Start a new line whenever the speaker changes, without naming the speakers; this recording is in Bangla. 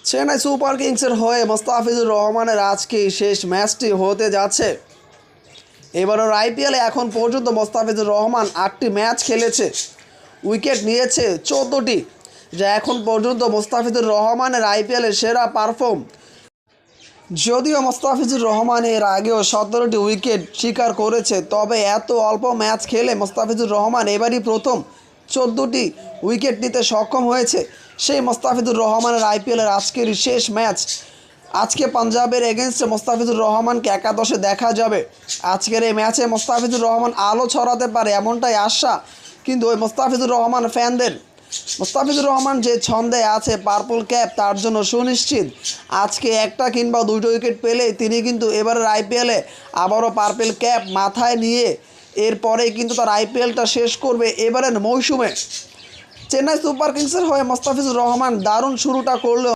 চেন্নাই সুপার কিংসের হয়ে মোস্তাফিজুর রহমানের আজকে শেষ ম্যাচটি হতে যাচ্ছে। এবারের আইপিএলে এখন পর্যন্ত মোস্তাফিজুর রহমান 8টি ম্যাচ খেলেছে, উইকেট নিয়েছে 14টি, যা এখন পর্যন্ত মোস্তাফিজুর রহমানের আইপিএলের সেরা পারফর্ম। যদিও মোস্তাফিজুর রহমান এর আগেও 17টি উইকেট শিকার করেছে, তবে এত অল্প ম্যাচ খেলে মোস্তাফিজুর রহমান এবারই প্রথম 14টি উইকেট নিতে সক্ষম হয়েছে। সেই মোস্তাফিজুর রহমানের আইপিএলের আজকের শেষ ম্যাচ। আজকে পাঞ্জাবের এগেনস্টে মোস্তাফিজুর রহমানকে একাদশে দেখা যাবে। আজকের এই ম্যাচে মোস্তাফিজুর রহমান আলো ছড়াতে পারে এমনটাই আশা কিন্তু ওই মোস্তাফিজুর রহমান ফ্যানদের। মোস্তাফিজুর রহমান যে ছন্দে আছে পার্পল ক্যাপ তার জন্য সুনিশ্চিত। আজকে একটা কিংবা দুটো উইকেট পেলেই তিনি কিন্তু এবারের আইপিএলে আবারও পার্পল ক্যাপ মাথায় নিয়ে এরপরেই কিন্তু তার আইপিএলটা শেষ করবে এবারের মৌসুমে। চেন্নাই সুপার কিংসের হয়ে মোস্তাফিজুর রহমান দারুণ শুরুটা করলেও